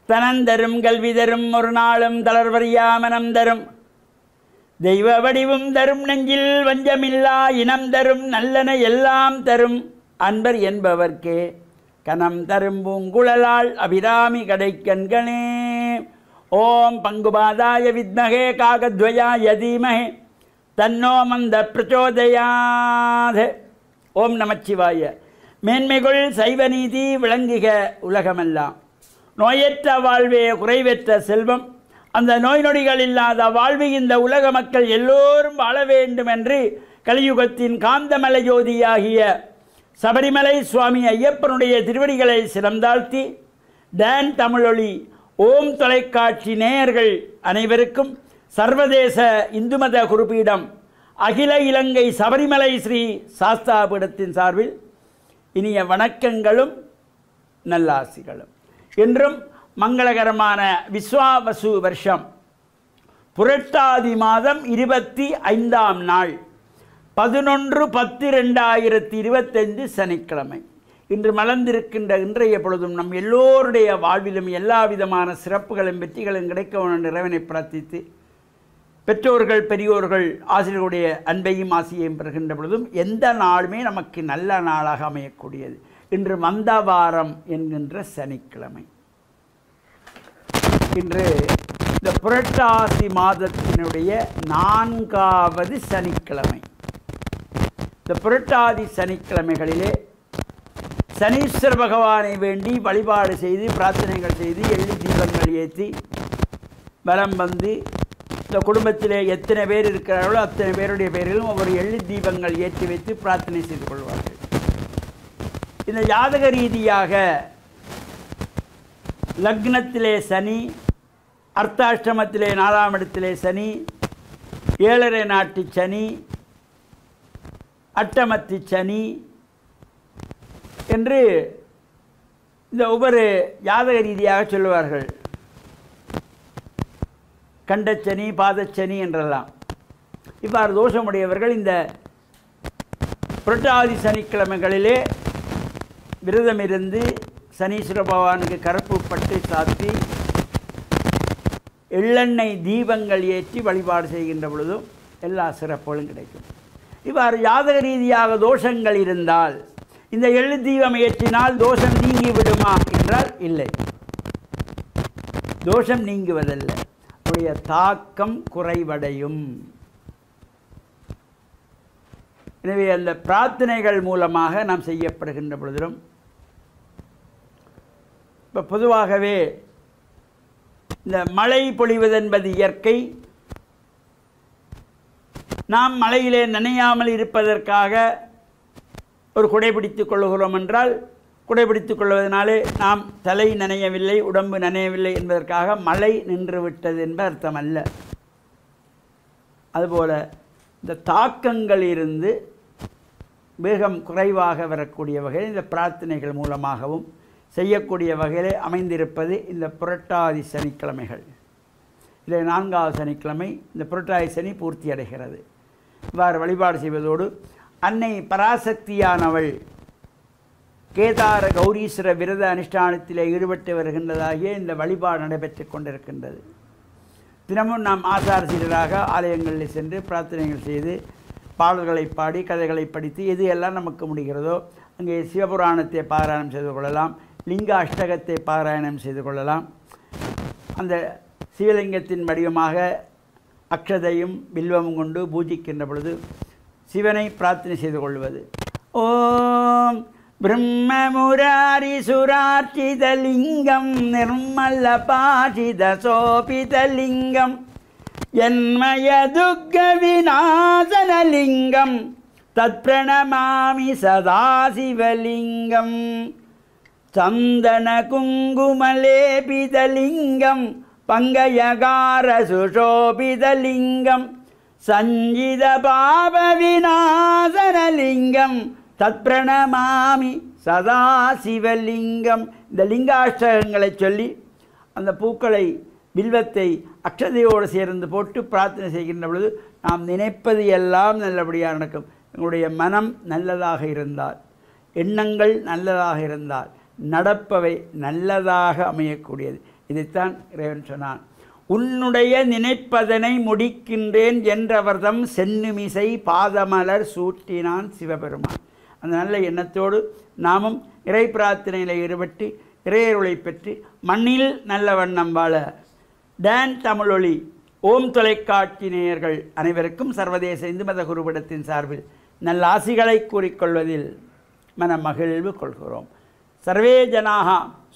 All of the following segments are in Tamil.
தனந்தரும் கல்வி தரும் ஒரு நாளும் தளர்வறியா மனம் தரும் தெய்வ வடிவும் தரும் நெஞ்சில் வஞ்சமில்லா இனம் தரும் நல்லன எல்லாம் தரும் அன்பர் என்பவர்க்கே கனம் தரும் பூங்குழலாள் அபிராமி கடைக்கண்களே. ஓம் பங்குபாதாய வித்மகே காகத்வயாய தீமஹே தன்னோ மந்த பிரச்சோதயாத். ஓம் நமச்சிவாய. மேன்மைகள் சைவநீதி விளங்குக உலகமெல்லாம். நோயற்ற வாழ்வே குறைவற்ற செல்வம். அந்த நோய் நொடிகள் இல்லாத வாழ்வு இந்த உலக மக்கள் எல்லோரும் வாழ வேண்டும் என்று கலியுகத்தின் காந்தமலை ஜோதியாகிய சபரிமலை சுவாமி ஐயப்பனுடைய திருவடிகளை சிறந்தாழ்த்தி டான் தமிழொலி ஓம் தொலைக்காட்சி நேயர்கள் அனைவருக்கும் சர்வதேச இந்து மத குறிப்பீடம் அகில இலங்கை சபரிமலை ஸ்ரீ சாஸ்தாபீடத்தின் சார்பில் இனிய வணக்கங்களும் நல்லாசிகளும். இன்றும் மங்களகரமான விஸ்வாவசு வருஷம் புரட்டாதி மாதம் 25ஆம் நாள் 11/10/2025 சனிக்கிழமை. இன்று மலர்ந்திருக்கின்ற இன்றைய பொழுதும் நம் எல்லோருடைய வாழ்விலும் எல்லா விதமான சிறப்புகளும் வெற்றிகளும் கிடைக்க வேண்டும் இறைவனை பிரார்த்தித்து பெற்றோர்கள் பெரியோர்கள் ஆசிரியர்களுடைய அன்பையும் ஆசியையும் பெறுகின்ற பொழுதும் எந்த நாளுமே நமக்கு நல்ல நாளாக அமையக்கூடியது. இன்று மந்தவாரம் என்கின்ற சனிக்கிழமை. இன்று இந்த புரட்டாசி மாதத்தினுடைய 4வது சனிக்கிழமை. இந்த புரட்டாதி சனிக்கிழமைகளிலே சனீஸ்வர பகவானை வேண்டி வழிபாடு செய்து பிரார்த்தனைகள் செய்து எள்ளி தீபங்கள் ஏற்றி வலம் வந்து இந்த குடும்பத்திலே எத்தனை பேர் இருக்கிறார்களோ அத்தனை பேருடைய பேரிலும் ஒவ்வொரு எள்ளி தீபங்கள் ஏற்றி வைத்து பிரார்த்தனை செய்து கொள்வார்கள். இந்த ஜாதக ரீதியாக லக்னத்திலே சனி, அர்த்தாஷ்டமத்திலே 4ஆம் இடத்திலே சனி, 7.5 நாட்டு சனி, அட்டமத்தி சனி என்று இந்த ஒவ்வொரு ஜாதக ரீதியாக சொல்லுவார்கள். கண்டச்சனி பாதச்சனி என்றெல்லாம். இவ்வாறு தோஷமுடையவர்கள் இந்த புரட்டாதி சனிக்கிழமைகளிலே விரதம் இருந்து சனீஸ்வர பகவானுக்கு கருப்பு பட்டு சாத்தி எள்ளெண்ணெய் தீபங்கள் ஏற்றி வழிபாடு செய்கின்ற பொழுதும் எல்லா சிறப்புகளும் கிடைக்கும். இவ்வாறு ஜாதக ரீதியாக தோஷங்கள் இருந்தால் இந்த எள்ளு தீபம் ஏற்றினால் தோஷம் நீங்கி விடுமா என்றால் இல்லை, தோஷம் நீங்குவதல்ல, உடைய தாக்கம் குறைவடையும். எனவே அந்த பிரார்த்தனைகள் மூலமாக நாம் செய்யப்படுகின்ற பொழுதிலும் இப்போ பொதுவாகவே இந்த மழை பொழிவதென்பது இயற்கை. நாம் மழையிலே நனையாமல் இருப்பதற்காக ஒரு குடைபிடித்துக் கொள்ளுகிறோம் என்றால் குடைபிடித்துக் கொள்வதனாலே நாம் தலை நனையவில்லை உடம்பு நனையவில்லை என்பதற்காக மழை நின்று விட்டது என்ப அர்த்தம் அல்ல. அதுபோல் இந்த தாக்கங்கள் இருந்து வேகம் குறைவாக வரக்கூடிய வகையில் இந்த பிரார்த்தனைகள் மூலமாகவும் செய்யக்கூடிய வகையிலே அமைந்திருப்பது இந்த புரட்டாதி சனிக்கிழமைகள். இதில் 4வது சனிக்கிழமை இந்த புரட்டாதி சனி பூர்த்தி அடைகிறது. இவ்வாறு வழிபாடு செய்வதோடு அன்னை பராசக்தியானவள் கேதார கௌரீஸ்வர விரத அனுஷ்டானத்தில் ஈடுபட்டு வருகின்றதாகிய இந்த வழிபாடு நடைபெற்று கொண்டிருக்கின்றது. தினமும் நாம் ஆசாரசீரராக ஆலயங்களில் சென்று பிரார்த்தனைகள் செய்து பாடல்களை பாடி கதைகளை படித்து எது எல்லாம் நமக்கு முடிகிறதோ அங்கே சிவபுராணத்தை பாராயணம் செய்து கொள்ளலாம், லிங்க அஷ்டகத்தை பாராயணம் செய்து கொள்ளலாம். அந்த சிவலிங்கத்தின் வடிவமாக அக்ஷதையும் பில்வமும் கொண்டு பூஜிக்கின்ற பொழுது சிவனை பிரார்த்தனை செய்து கொள்வது. ஓம் பிரம்ம முராரி சுரார்ச்சிதலிங்கம் நிர்மல பாஷித சோபிதலிங்கம் ஜன்மய துக்க விநாசனலிங்கம் தத் பிரணமாமி சதாசிவலிங்கம் சந்தன குங்குமலேபிதலிங்கம் பங்கயகார சுஷோபிதலிங்கம் சஞ்சித பாப விநாசனலிங்கம் தத் பிரணமாமி சதாசிவலிங்கம். இந்த லிங்காஷ்டகங்களை சொல்லி அந்த பூக்களை பில்வத்தை அக்ஷதையோடு சேர்ந்து போட்டு பிரார்த்தனை செய்கின்ற பொழுது நாம் நினைப்பது எல்லாம் நல்லபடியாக நடக்கும். எங்களுடைய மனம் நல்லதாக இருந்தால், எண்ணங்கள் நல்லதாக இருந்தால் நடப்பவை நல்லதாக அமையக்கூடியது. இதைத்தான் இறைவன் சொன்னான். உன்னுடைய நினைப்பதனை முடிக்கின்றேன் என்றவர்தம் சென்னுமிசை பாதமலர் சூட்டினான் சிவபெருமான். அந்த நல்ல எண்ணத்தோடு நாமும் இறை பிரார்த்தனையில் ஈடுபட்டு இறையருளை பெற்று மண்ணில் நல்ல வண்ணம் வாழ டான் தமிழொலி ஓம் தொலைக்காட்சி நேயர்கள் அனைவருக்கும் சர்வதேச இந்து மத குருபடத்தின் சார்பில் நல்ல ஆசிகளை கூறிக்கொள்வதில் மன மகிழ்வு கொள்கிறோம். சர்வே ஜனாக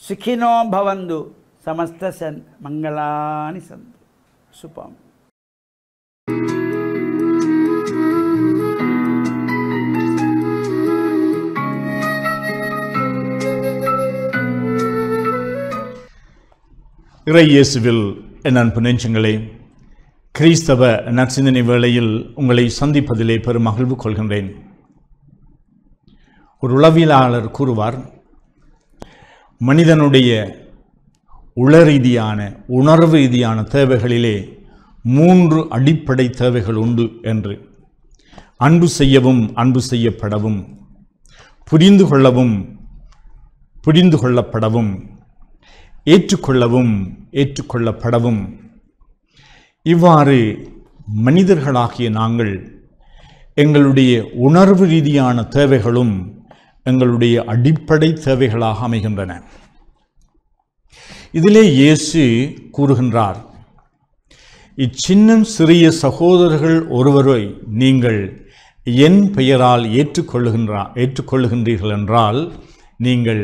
சுகினோ பவந்து சமஸ்த சன் மங்களானி சந்து. சுபம். இறை இயேசுவில் என் அன்பு நெஞ்சங்களே, கிறிஸ்தவ நற்சிந்தனை வேளையில் உங்களை சந்திப்பதிலே பெரும் மகிழ்வு கொள்கின்றேன். ஒரு உளவியலாளர் கூறுவார், மனிதனுடைய உளரீதியான உணர்வு ரீதியான தேவைகளிலே 3 அடிப்படை தேவைகள் உண்டு என்று. அன்பு செய்யவும் அன்பு செய்யப்படவும், புரிந்து கொள்ளவும் புரிந்து கொள்ளப்படவும், ஏற்றுக்கொள்ளவும் ஏற்றுக்கொள்ளப்படவும். இவ்வாறு மனிதர்களாகிய நாங்கள் எங்களுடைய உணர்வு ரீதியான தேவைகளும் எங்களுடைய அடிப்படை தேவைகளாக அமைகின்றன. இதிலே இயேசு கூறுகின்றார், இச்சின்னம் சிறிய சகோதரர்கள் ஒருவரை நீங்கள் என் பெயரால் ஏற்றுக்கொள்ளுகின்றீர்கள் என்றால் நீங்கள்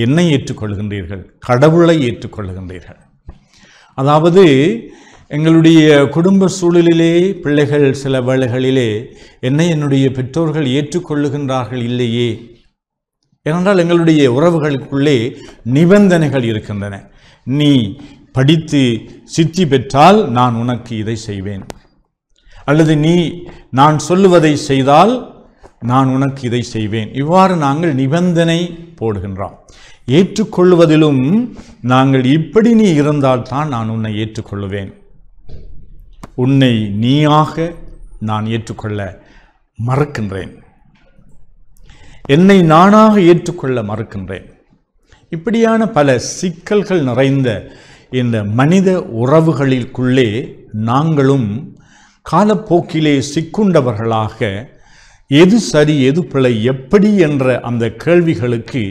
என்னை ஏற்றுக்கொள்கின்றீர்கள், கடவுளை ஏற்றுக்கொள்ளுகின்றீர்கள். அதாவது எங்களுடைய குடும்ப சூழலிலே பிள்ளைகள் சில வேளைகளிலே என்னுடைய பெற்றோர்கள் ஏற்றுக்கொள்ளுகின்றார்கள் இல்லையே, ஏனென்றால் எங்களுடைய உறவுகளுக்குள்ளே நிபந்தனைகள் இருக்கின்றன. நீ படித்து சித்தி பெற்றால் நான் உனக்கு இதை செய்வேன், அல்லது நான் சொல்லுவதை செய்தால் நான் உனக்கு இதை செய்வேன். இவ்வாறு நாங்கள் நிபந்தனை போடுகின்றோம். ஏற்றுக்கொள்வதிலும் நாங்கள் இப்படி நீ இருந்தால்தான் நான் உன்னை ஏற்றுக்கொள்ளுவேன், உன்னை நீயாக நான் ஏற்றுக்கொள்ள மறுக்கின்றேன், என்னை நானாக ஏற்றுக்கொள்ள மறுக்கின்றேன். இப்படியான பல சிக்கல்கள் நிறைந்த இந்த மனித உறவுகளுக்குள்ளே நாங்களும் காலப்போக்கிலே சிக்குண்டவர்களாக எது சரி எது பிழை எப்படி என்ற அந்த கேள்விகளுக்கு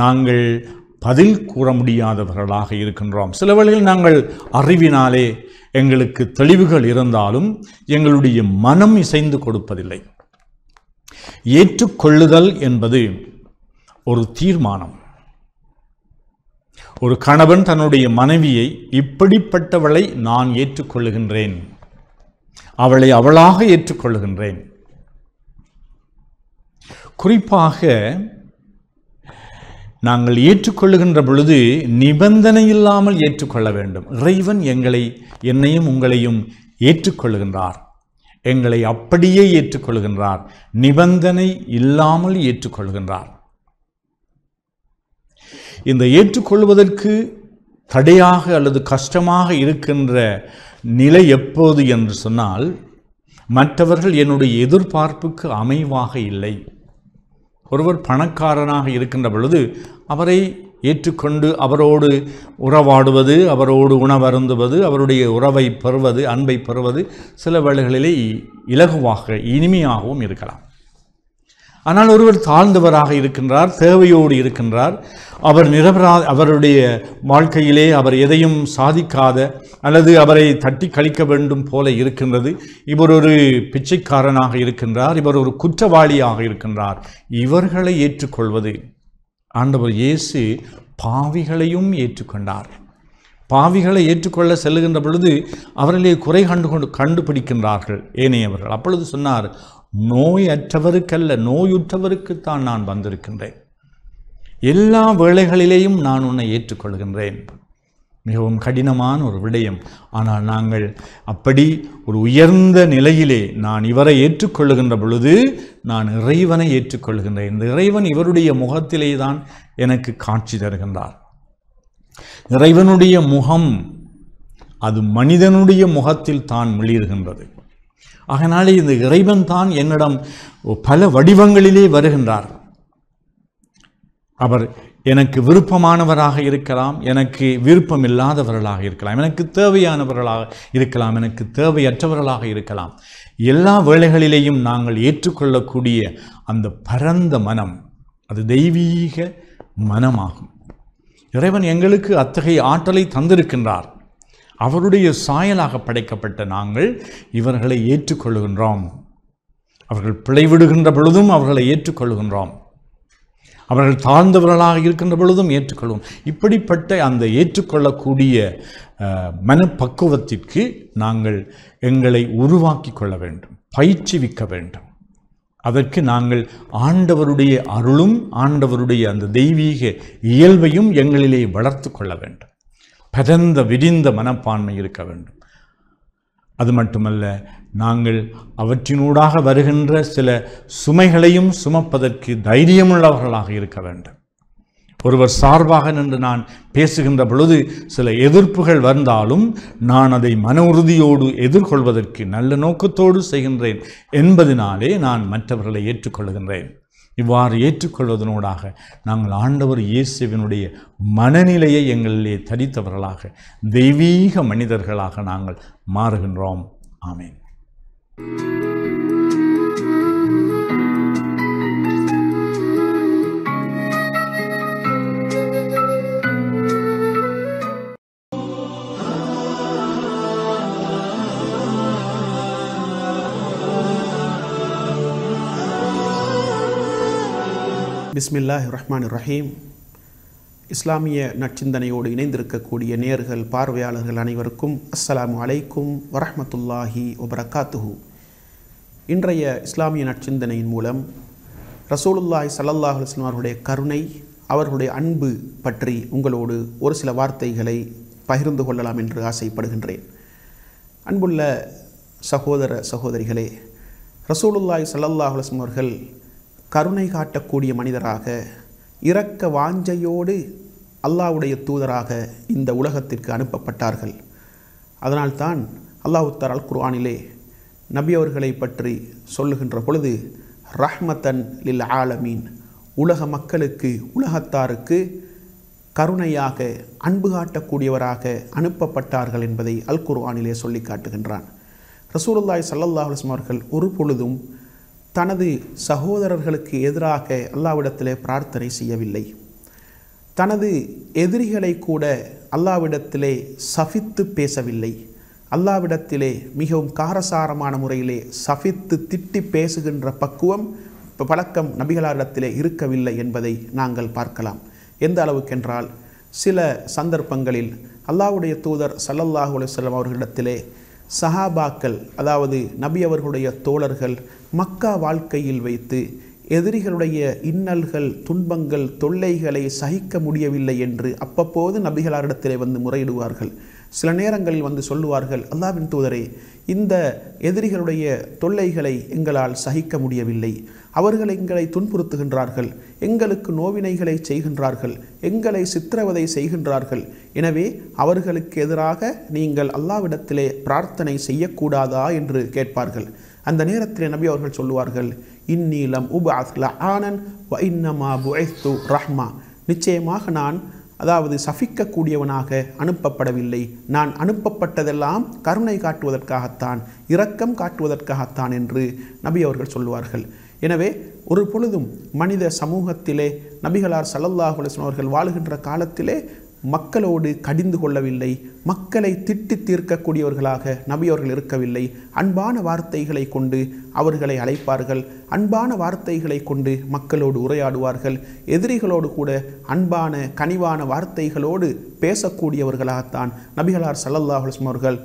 நாங்கள் பதில் கூற முடியாதவர்களாக இருக்கின்றோம். சில வேளைகளில் நாங்கள் அறிவினாலே எங்களுக்கு தெளிவுகள் இருந்தாலும் எங்களுடைய மனம் இசைந்து கொடுப்பதில்லை. ஏற்றுக்கொள்ளுதல் என்பது ஒரு தீர்மானம். ஒரு கணவன் தன்னுடைய மனைவியை இப்படிப்பட்டவளை நான் ஏற்றுக்கொள்ளுகின்றேன், அவளை அவளாக ஏற்றுக்கொள்ளுகின்றேன். குறிப்பாக நாங்கள் ஏற்றுக்கொள்ளுகின்ற பொழுது நிபந்தனை இல்லாமல் ஏற்றுக்கொள்ள வேண்டும். இறைவன் என்னையும் உங்களையும் ஏற்றுக்கொள்ளுகின்றார், எங்களை அப்படியே ஏற்றுக்கொள்கின்றார், நிபந்தனை இல்லாமல் ஏற்றுக்கொள்கின்றார். இந்த ஏற்றுக்கொள்வதற்கு தடையாக அல்லது கஷ்டமாக இருக்கின்ற நிலை எப்போது என்று சொன்னால், மற்றவர்கள் என்னுடைய எதிர்பார்ப்புக்கு அமைவாக இல்லை. ஒருவர் பணக்காரனாக இருக்கின்ற பொழுது அவரை ஏற்றுக்கொண்டு அவரோடு உறவாடுவது, அவரோடு உணவருந்துவது, அவருடைய உறவை பெறுவது, அன்பை பெறுவது சில வேளைகளிலே இலகுவாக இனிமையாகவும் இருக்கலாம். ஆனால் ஒருவர் தாழ்ந்தவராக இருக்கின்றார், தேவையோடு இருக்கின்றார், அவருடைய வாழ்க்கையிலே அவர் எதையும் சாதிக்காத அல்லது அவரை தட்டி கழிக்க வேண்டும் போல இருக்கின்றது. இவர் ஒரு பிச்சைக்காரனாக இருக்கின்றார், இவர் ஒரு குற்றவாளியாக இருக்கின்றார். இவர்களை ஏற்றுக்கொள்வது, ஆண்டவர் இயேசு பாவிகளையும் ஏற்றுக்கொண்டார். பாவிகளை ஏற்றுக்கொள்ள செல்லுகின்ற பொழுது அவர்களே குறை கண்டுபிடிக்கின்றார்கள் ஏனையவர்கள். அப்பொழுது சொன்னார், நோயற்றவருக்கல்ல நோயுற்றவருக்குத்தான் நான் வந்திருக்கின்றேன், எல்லா வேளைகளிலேயும் நான் உன்னை ஏற்றுக்கொள்கின்றேன். மிகவும் கடினமான ஒரு விடயம். ஆனால் நாங்கள் அப்படி ஒரு உயர்ந்த நிலையிலே நான் இவரை ஏற்றுக்கொள்ளுகின்ற பொழுது நான் இறைவனை ஏற்றுக்கொள்கின்றேன். இந்த இறைவன் இவருடைய முகத்திலே தான் எனக்கு காட்சி தருகின்றார். இறைவனுடைய முகம் அது மனிதனுடைய முகத்தில் தான் மிளிர்கின்றது. ஆகனாலே இந்த இறைவன் தான் என்னிடம் பல வடிவங்களிலே வருகின்றார். அவர் எனக்கு விருப்பமானவராக இருக்கலாம், எனக்கு விருப்பம் இல்லாதவர்களாக இருக்கலாம், எனக்கு தேவையானவர்களாக இருக்கலாம், எனக்கு தேவையற்றவர்களாக இருக்கலாம். எல்லா வேளைகளிலேயும் நாங்கள் ஏற்றுக்கொள்ளக்கூடிய அந்த பரந்த மனம் அது தெய்வீக மனமாகும். இறைவன் எங்களுக்கு அத்தகைய ஆற்றலை தந்திருக்கின்றார். அவருடைய சாயலாக படைக்கப்பட்ட நாங்கள் இவர்களை ஏற்றுக்கொள்கின்றோம். அவர்கள் பிழைவிடுகின்ற பொழுதும் அவர்களை ஏற்றுக்கொள்கின்றோம். அவர்கள் தாழ்ந்தவர்களாக இருக்கின்ற பொழுதும் ஏற்றுக்கொள்வோம். இப்படிப்பட்ட அந்த ஏற்றுக்கொள்ளக்கூடிய மனப்பக்குவத்திற்கு நாங்கள் எங்களை உருவாக்கி கொள்ள வேண்டும், பயிற்சிவிக்க வேண்டும். அதற்கு நாங்கள் ஆண்டவருடைய அருளும் ஆண்டவருடைய அந்த தெய்வீக இயல்பையும் எங்களிலே வளர்த்து கொள்ள வேண்டும். பரந்த விரிந்த மனப்பான்மை இருக்க வேண்டும். அது மட்டுமல்ல, நாங்கள் அவற்றினூடாக வருகின்ற சில சுமைகளையும் சுமப்பதற்கு தைரியமுள்ளவர்களாக இருக்க வேண்டும். ஒருவர் சார்பாக நின்று நான் பேசுகின்ற பொழுது சில எதிர்ப்புகள் வந்தாலும் நான் அதை மன உறுதியோடு எதிர்கொள்வதற்கு நல்ல நோக்கத்தோடு செய்கின்றேன் என்பதனாலே நான் மற்றவர்களை ஏற்றுக்கொள்கின்றேன். இவ்வாறு ஏற்றுக்கொள்வதனூடாக நாங்கள் ஆண்டவர் இயேசுவினுடைய மனநிலையை எங்களிலே தரித்தவர்களாக தெய்வீக மனிதர்களாக நாங்கள் மாறுகின்றோம். ஆமென். பிஸ்மில்லாஹிர் ரஹ்மானிர் ரஹீம். இஸ்லாமிய நற்சிந்தனையோடு இணைந்திருக்கக்கூடிய நேயர்கள், பார்வையாளர்கள் அனைவருக்கும் அஸ்ஸலாமு அலைக்கும் வரஹ்மத்துல்லாஹி வபரகாத்துஹு. இன்றைய இஸ்லாமிய நற்சிந்தனையின் மூலம் ரசூலுல்லாஹி ஸல்லல்லாஹு அலைஹி வஸல்லம் அவர்களுடைய கருணை, அவர்களுடைய அன்பு பற்றி உங்களோடு ஒரு சில வார்த்தைகளை பகிர்ந்து கொள்ளலாம் என்று ஆசைப்படுகின்றேன். அன்புள்ள சகோதர சகோதரிகளே, ரசூலுல்லாஹி ஸல்லல்லாஹு அலைஹி வஸல்லம் அவர்கள் கருணை காட்டக்கூடிய மனிதராக, இரக்க வாஞ்சையோடு அல்லாஹ்வுடைய தூதராக இந்த உலகத்திற்கு அனுப்பப்பட்டார்கள். அதனால்தான் அல்லாஹ் தஆலா அல் குர்ஆனிலே நபி அவர்களை பற்றி சொல்லுகின்ற பொழுது ரஹ்மத்தன் லில் ஆலமீன், உலக மக்களுக்கு, உலகத்தாருக்கு கருணையாக, அன்பு காட்டக்கூடியவராக அனுப்பப்பட்டார்கள் என்பதை அல் குர்ஆனிலே சொல்லி காட்டுகின்றான். ரசூலுல்லாஹி ஸல்லல்லாஹு அலைஹி வஸல்லம் அவர்கள் ஒரு பொழுதும் தனது சகோதரர்களுக்கு எதிராக அல்லாஹ்விடத்திலே பிரார்த்தனை செய்யவில்லை. தனது எதிரிகளை கூட அல்லாஹ்விடத்திலே சபித்து பேசவில்லை. அல்லாஹ்விடத்திலே மிகவும் காரசாரமான முறையிலே சபித்து திட்டி பேசுகின்ற பக்குவம் பழக்கம் நபிகளாரிடத்திலே இருக்கவில்லை என்பதை நாங்கள் பார்க்கலாம். எந்த அளவுக்கென்றால், சில சந்தர்ப்பங்களில் அல்லாஹ்வுடைய தூதர் ஸல்லல்லாஹு அலைஹி வஸல்லம் அவர்களிடத்திலே சஹாபாக்கள், அதாவது நபி அவர்களுடைய தோழர்கள், மக்கா வாழ்க்கையில் வைத்து எதிரிகளுடைய இன்னல்கள், துன்பங்கள், தொல்லைகளை சகிக்க முடியவில்லை என்று அப்பப்போது நபிகளாரிடத்திலே வந்து முறையிடுவார்கள். சில நேரங்களில் வந்து சொல்லுவார்கள், அல்லாஹ்வின் தூதரே, இந்த எதிரிகளுடைய தொல்லைகளை எங்களால் சகிக்க முடியவில்லை, அவர்கள் எங்களை துன்புறுத்துகின்றார்கள், எங்களுக்கு நோவினைகளை செய்கின்றார்கள், எங்களை சித்திரவதை செய்கின்றார்கள், எனவே அவர்களுக்கு எதிராக நீங்கள் அல்லாஹ்விடத்திலே பிரார்த்தனை செய்யக்கூடாதா என்று கேட்பார்கள். அந்த நேரத்திலே நபி அவர்கள் சொல்லுவார்கள், இன்னி லம் உபஅத் லஆனன் வ இன்னமா புஇஸ்து ரஹ்மா, நிச்சயமாக நான் சபிக்கக்கூடியவனாக அனுப்பப்படவில்லை, நான் அனுப்பப்பட்டதெல்லாம் கருணை காட்டுவதற்காகத்தான், இரக்கம் காட்டுவதற்காகத்தான் என்று நபி அவர்கள் சொல்லுவார்கள். எனவே ஒரு பொழுதும் மனித சமூகத்திலே நபிகளார் ஸல்லல்லாஹு அலைஹி வஸல்லம் அவர்கள் வாழுகின்ற காலத்திலே மக்களோடு கடிந்து கொள்ளவில்லை, மக்களை திட்டி தீர்க்கக்கூடியவர்களாக நபி அவர்கள் இருக்கவில்லை. அன்பான வார்த்தைகளை கொண்டு அவர்களை அழைப்பார்கள், அன்பான வார்த்தைகளை கொண்டு மக்களோடு உரையாடுவார்கள், எதிரிகளோடு கூட அன்பான கனிவான வார்த்தைகளோடு பேசக்கூடியவர்களாகத்தான் நபிகளார் ஸல்லல்லாஹு அலைஹி வஸல்லம் அவர்கள்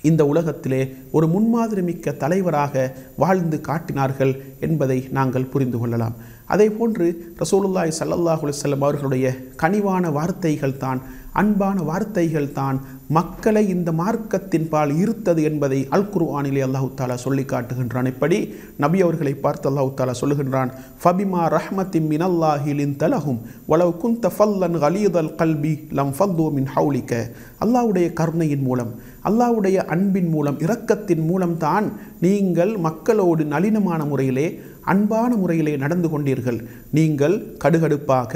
இந்த உலகத்திலே ஒரு முன்மாதிரி மிக்க தலைவராக வாழ்ந்து காட்டினார்கள் என்பதை நாங்கள் புரிந்து கொள்ளலாம். அதே போன்று ரசூலுல்லாஹி ஸல்லல்லாஹு அலைஹி வஸல்லம் அவர்களுடைய கனிவான வார்த்தைகள் தான், அன்பான வார்த்தைகள் தான் மக்களை இந்த மார்க்கத்தின் பால் ஈர்த்தது என்பதை அல் குர்ஆனிலே அல்லாஹ் தஆலா சொல்லி காட்டுகின்றான். இப்படி நபி அவர்களை பார்த்து அல்லாஹ் தஆலா சொல்லுகின்றான், ஃபபிமா ரஹ்மத்தின் மினல்லாஹி லின்தலஹும் வலவ் குன்த ஃபல்லன் கலீதல் கல்பி லம் ஃபல்லு மின் ஹவுலிக. அல்லாஹ்வுடைய கருணையின் மூலம், அல்லாஹ்வுடைய அன்பின் மூலம், இரக்கத்தின் மூலம் தான் நீங்கள் மக்களோடு நளினமான முறையிலே, அன்பான முறையிலே நடந்து கொண்டீர்கள். நீங்கள் கடுகடுப்பாக,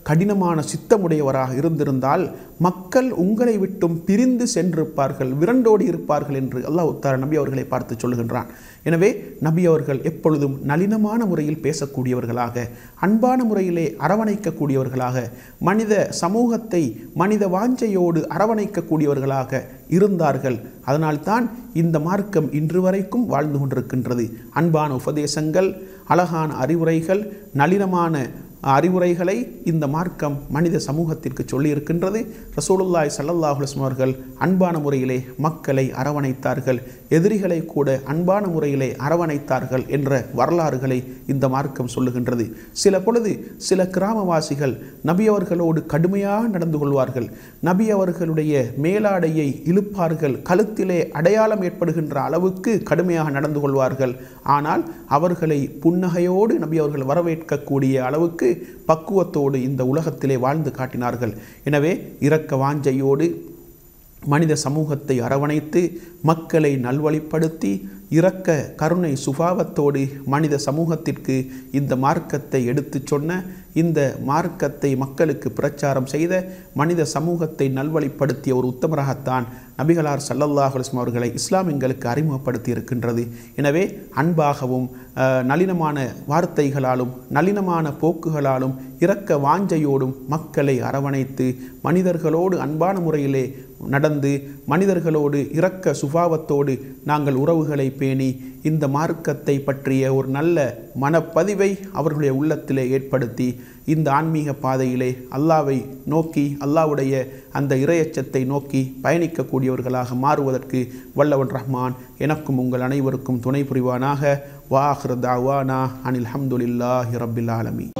கடினமான சித்தமுடையவராக இருந்திருந்தால் மக்கள் உங்களை விட்டும் பிரிந்து சென்றிருப்பார்கள், விரண்டோடி இருப்பார்கள் என்று அல்லாஹ் தஆலா நபி அவர்களை பார்த்து சொல்லுகின்றான். எனவே நபி அவர்கள் எப்பொழுதும் நளினமான முறையில் பேசக்கூடியவர்களாக, அன்பான முறையிலே அரவணைக்கக்கூடியவர்களாக, மனித சமூகத்தை மனித வாஞ்சையோடு அரவணைக்கக்கூடியவர்களாக இருந்தார்கள். அதனால்தான் இந்த மார்க்கம் இன்று வரைக்கும் வாழ்ந்து கொண்டிருக்கின்றது. அன்பான உபதேசங்கள், அழகான அறிவுரைகள், நளினமான அறிவுரைகளை இந்த மார்க்கம் மனித சமூகத்திற்கு சொல்லியிருக்கின்றது. ரசூலுல்லாஹி ஸல்லல்லாஹு அலைஹி வஸல்லம் அவர்கள் அன்பான முறையிலே மக்களை அரவணைத்தார்கள், எதிரிகளை கூட அன்பான முறையிலே அரவணைத்தார்கள் என்ற வரலாறுகளை இந்த மார்க்கம் சொல்லுகின்றது. சில பொழுது சில கிராமவாசிகள் நபி அவர்களோடு கடுமையாக நடந்து கொள்வார்கள், நபி அவர்களுடைய மேலாடையை இழுப்பார்கள், கழுத்திலே அடையாளம் ஏற்படுகின்ற அளவுக்கு கடுமையாக நடந்து கொள்வார்கள். ஆனால் அவர்களை புன்னகையோடு நபி அவர்கள் வரவேற்கக்கூடிய அளவுக்கு பக்குவத்தோடு இந்த உலகத்திலே வாழ்ந்து காட்டினார்கள். எனவே இரக்க வாஞ்சையோடு மனித சமூகத்தை அரவணைத்து மக்களை நல்வழிப்படுத்தி இரக்க கருணை சுபாவத்தோடு மனித சமூகத்திற்கு இந்த மார்க்கத்தை எடுத்து சொன்ன, இந்த மார்க்கத்தை மக்களுக்கு பிரச்சாரம் செய்த, மனித சமூகத்தை நல்வழிப்படுத்திய ஒரு உத்தமராகத்தான் நபிகளார் ஸல்லல்லாஹு அலைஹி வஸல்லம் அவர்களை இஸ்லாம் எங்களுக்கு அறிமுகப்படுத்தி இருக்கின்றது. எனவே அன்பாகவும் நளினமான வார்த்தைகளாலும் நளினமான போக்குகளாலும் இரக்க வாஞ்சையோடும் மக்களை அரவணைத்து மனிதர்களோடு அன்பான முறையிலே நடந்து மனிதர்களோடு இரக்க சுபாவத்தோடு நாங்கள் உறவுகளை பேணி இந்த மார்க்கத்தை பற்றிய ஒரு நல்ல மனப்பதிவை அவர்களுடைய உள்ளத்திலே ஏற்படுத்தி இந்த ஆன்மீக பாதையிலே அல்லாவை நோக்கி, அல்லாவுடைய அந்த இறையச்சத்தை நோக்கி பயணிக்கக்கூடியவர்களாக மாறுவதற்கு வல்லவன் ரஹ்மான் எனக்கும் உங்கள் அனைவருக்கும் துணை புரிவானாக. வா ஆகிரு தாவானா அனில் ஹம்துலில்லாஹி ரப்பில் ஆலமீன்.